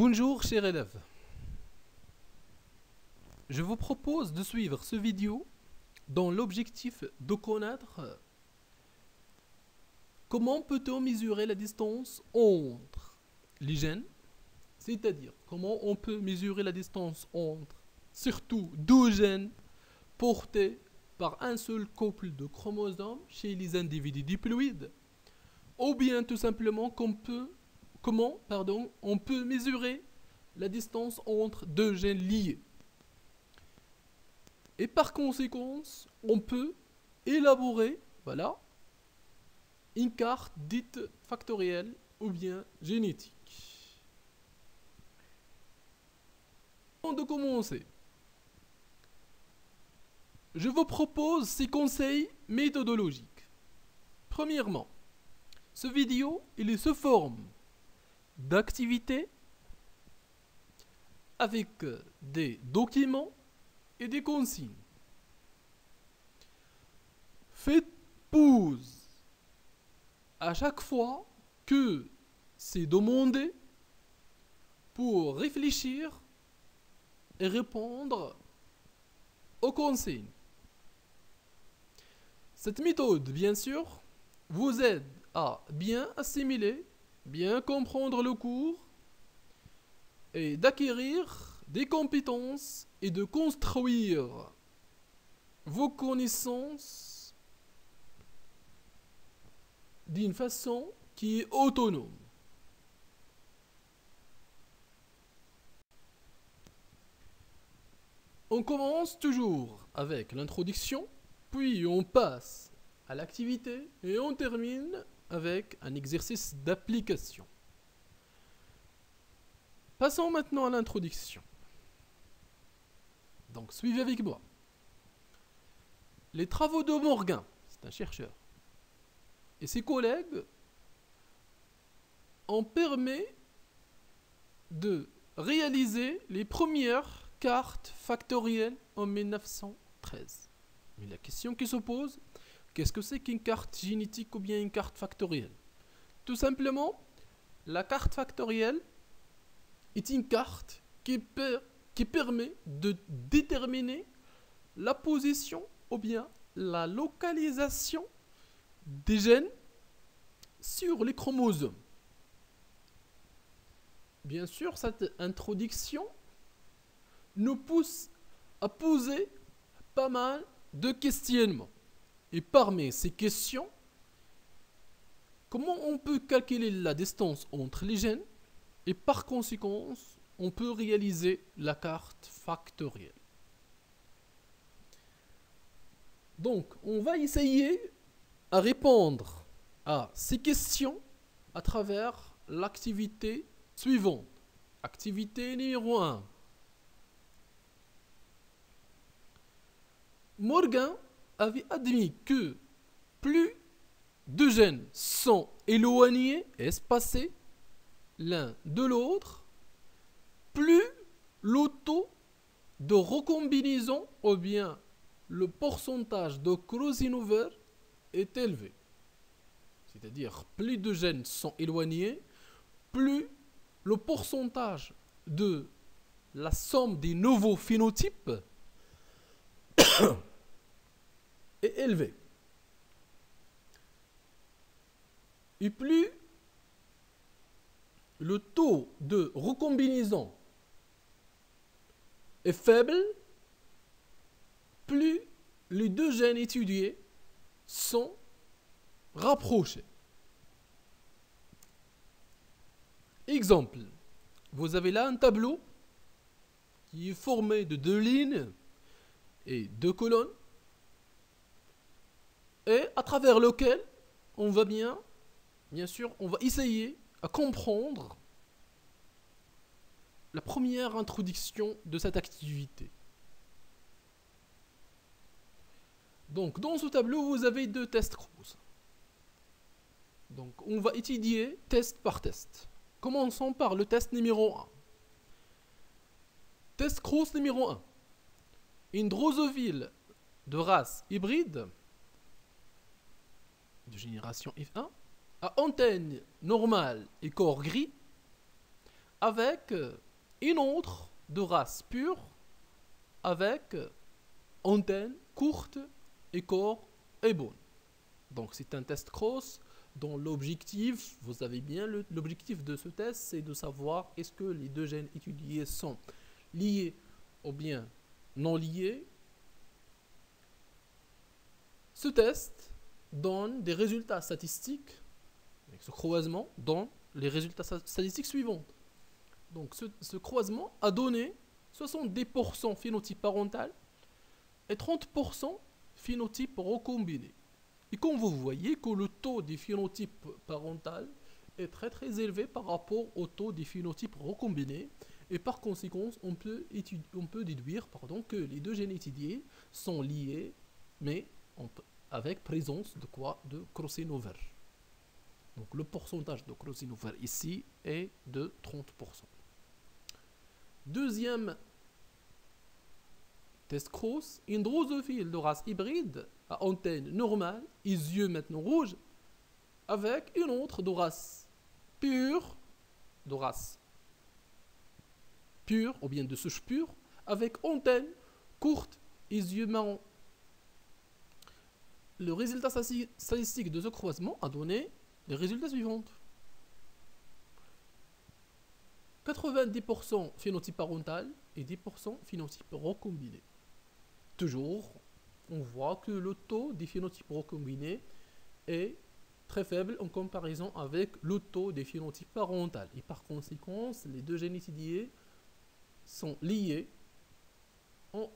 Bonjour chers élèves, je vous propose de suivre ce vidéo dans l'objectif de connaître comment peut-on mesurer la distance entre les gènes, c'est-à-dire comment on peut mesurer la distance entre surtout deux gènes portés par un seul couple de chromosomes chez les individus diploïdes, ou bien tout simplement comment on peut mesurer la distance entre deux gènes liés. Et par conséquent, on peut élaborer, voilà, une carte dite factorielle ou bien génétique. Avant de commencer, je vous propose 6 conseils méthodologiques. Premièrement, ce vidéo, il est sous forme d'activités avec des documents et des consignes. Faites pause à chaque fois que c'est demandé pour réfléchir et répondre aux consignes. Cette méthode, bien sûr, vous aide à bien assimiler, bien comprendre le cours et d'acquérir des compétences et de construire vos connaissances d'une façon qui est autonome. On commence toujours avec l'introduction, puis on passe à l'activité et on termine avec un exercice d'application. Passons maintenant à l'introduction. Donc suivez avec moi. Les travaux de Morgan, c'est un chercheur, et ses collègues ont permis de réaliser les premières cartes factorielles en 1913. Mais la question qui se pose, qu'est-ce que c'est qu'une carte génétique ou bien une carte factorielle? Tout simplement, la carte factorielle est une carte qui permet de déterminer la position ou bien la localisation des gènes sur les chromosomes. Bien sûr, cette introduction nous pousse à poser pas mal de questionnements. Et parmi ces questions, comment on peut calculer la distance entre les gènes et par conséquent, on peut réaliser la carte factorielle. Donc, on va essayer à répondre à ces questions à travers l'activité suivante. Activité numéro 1. Morgan avait admis que plus deux gènes sont éloignés, espacés l'un de l'autre, plus le taux de recombinaison ou bien le pourcentage de crossing over est élevé. C'est-à-dire, plus de gènes sont éloignés, plus le pourcentage de la somme des nouveaux phénotypes est élevé. Et plus le taux de recombinaison est faible, plus les deux gènes étudiés sont rapprochés. Exemple, vous avez là un tableau qui est formé de deux lignes et deux colonnes et à travers lequel on va bien sûr, on va essayer à comprendre la première introduction de cette activité. Donc, dans ce tableau, vous avez deux tests Kruse. Donc, on va étudier test par test. Commençons par le test numéro 1. Test Kruse numéro 1. Une drosophile de race hybride de génération F1 à antenne normale et corps gris avec une autre de race pure, avec antenne courte et corps et bone. Donc c'est un test cross dont l'objectif, vous savez bien, l'objectif de ce test, c'est de savoir est-ce que les deux gènes étudiés sont liés ou bien non liés. Ce test donne des résultats statistiques, avec ce croisement donne les résultats statistiques suivants. Donc ce croisement a donné 70% phénotype parental et 30% phénotype recombiné. Et comme vous voyez que le taux des phénotypes parental est très élevé par rapport au taux des phénotypes recombinés, et par conséquent on peut déduire que les deux gènes étudiés sont liés, mais avec présence de quoi? De crossing over. Donc le pourcentage de crossing over ici est de 30%. Deuxième test cross, une drosophile de race hybride à antenne normale, et yeux maintenant rouges, avec une autre de race pure, ou bien de souche pure, avec antenne courte et yeux marrons. Le résultat statistique de ce croisement a donné les résultats suivants. 90% phénotype parental et 10% phénotype recombiné. Toujours, on voit que le taux des phénotypes recombinés est très faible en comparaison avec le taux des phénotypes parentaux. Et par conséquent, les deux gènes étudiés sont liés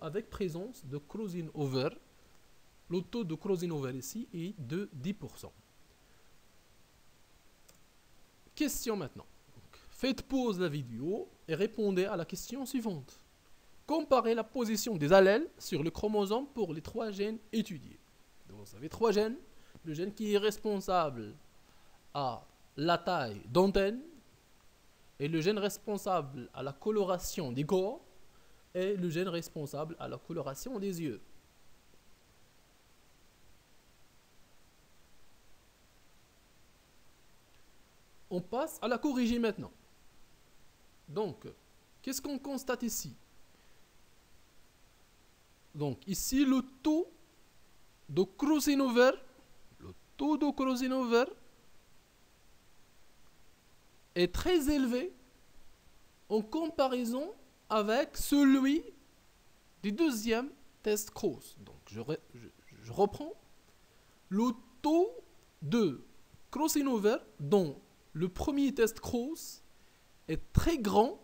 avec présence de crossing over. Le taux de crossing over ici est de 10%. Question maintenant. Donc, faites pause la vidéo et répondez à la question suivante. Comparez la position des allèles sur le chromosome pour les trois gènes étudiés. Donc, vous avez trois gènes. Le gène qui est responsable à la taille d'antenne, et le gène responsable à la coloration des corps, et le gène responsable à la coloration des yeux. On passe à la corriger maintenant. Donc, qu'est-ce qu'on constate ici? Donc, ici, le taux de crossing over est très élevé en comparaison avec celui du deuxième test cross. Donc, je reprends. Le taux de crossing over dans le premier test cross est très grand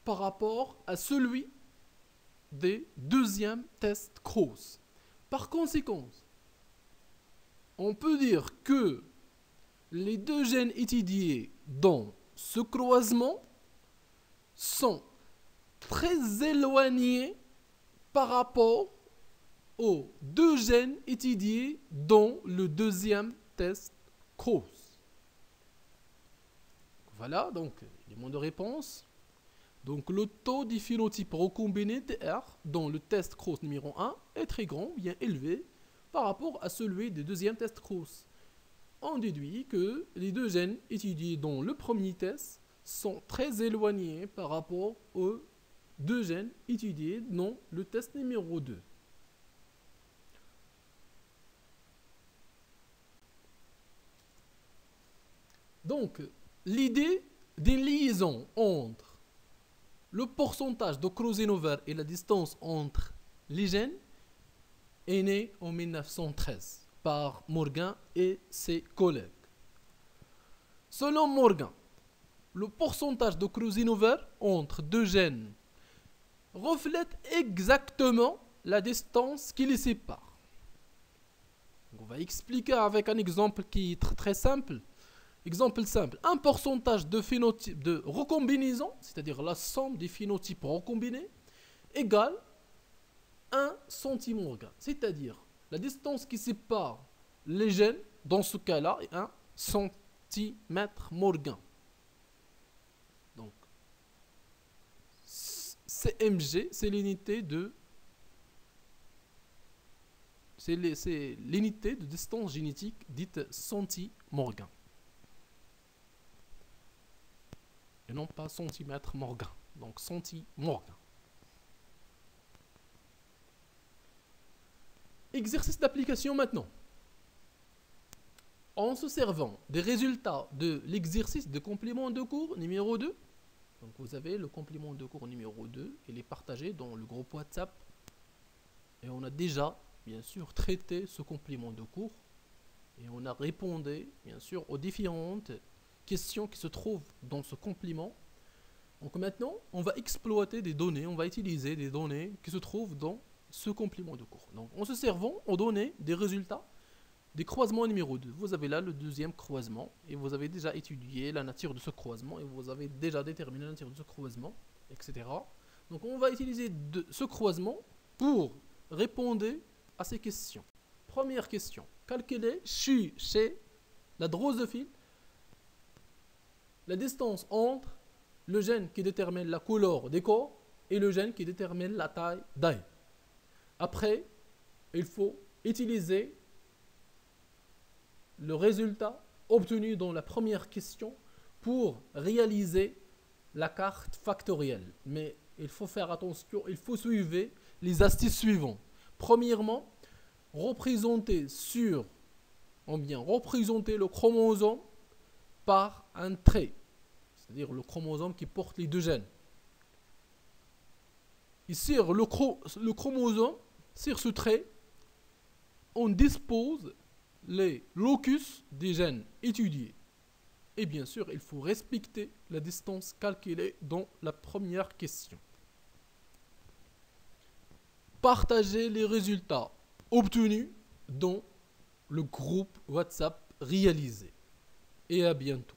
par rapport à celui des deuxièmes tests cross. Par conséquent, on peut dire que les deux gènes étudiés dans ce croisement sont très éloignés par rapport aux deux gènes étudiés dans le deuxième test cross. Voilà, donc, élément de réponse. Donc, le taux du phénotype recombiné TR dans le test cross numéro 1 est très grand, bien élevé, par rapport à celui du deuxième test cross. On déduit que les deux gènes étudiés dans le premier test sont très éloignés par rapport aux deux gènes étudiés dans le test numéro 2. Donc, l'idée d'une liaison entre le pourcentage de crossing over et la distance entre les gènes est née en 1913 par Morgan et ses collègues. Selon Morgan, le pourcentage de crossing over entre deux gènes reflète exactement la distance qui les sépare. On va expliquer avec un exemple qui est très simple. Exemple simple, un pourcentage de phénotype de recombinaison, c'est-à-dire la somme des phénotypes recombinés, égale 1 centimorgan. C'est-à-dire la distance qui sépare les gènes, dans ce cas-là, est 1 centimètre morgan. Donc, CMG, c'est l'unité de distance génétique dite centimorgan. et non pas centimètre Morgan. Donc centi-Morgan. Exercice d'application maintenant. En se servant des résultats de l'exercice de complément de cours numéro 2, donc vous avez le complément de cours numéro 2, il est partagé dans le groupe WhatsApp. Et on a déjà, bien sûr, traité ce complément de cours. Et on a répondu, bien sûr, aux différentes questions qui se trouvent dans ce complément. Donc maintenant, on va exploiter des données, on va utiliser des données qui se trouvent dans ce complément de cours. Donc en se servant aux données des résultats des croisements numéro 2. Vous avez là le deuxième croisement et vous avez déjà étudié la nature de ce croisement et vous avez déjà déterminé la nature de ce croisement, etc. Donc on va utiliser ce croisement pour répondre à ces questions. Première question. Calculer chez la drosophile la distance entre le gène qui détermine la couleur des corps et le gène qui détermine la taille d'œil. Après, il faut utiliser le résultat obtenu dans la première question pour réaliser la carte factorielle. Mais il faut faire attention, il faut suivre les astuces suivantes. Premièrement, représenter le chromosome par un trait, c'est-à-dire le chromosome qui porte les deux gènes. Et sur le chromosome, sur ce trait, on dispose les locus des gènes étudiés. Et bien sûr, il faut respecter la distance calculée dans la première question. Partagez les résultats obtenus dans le groupe WhatsApp réalisé. Et à bientôt.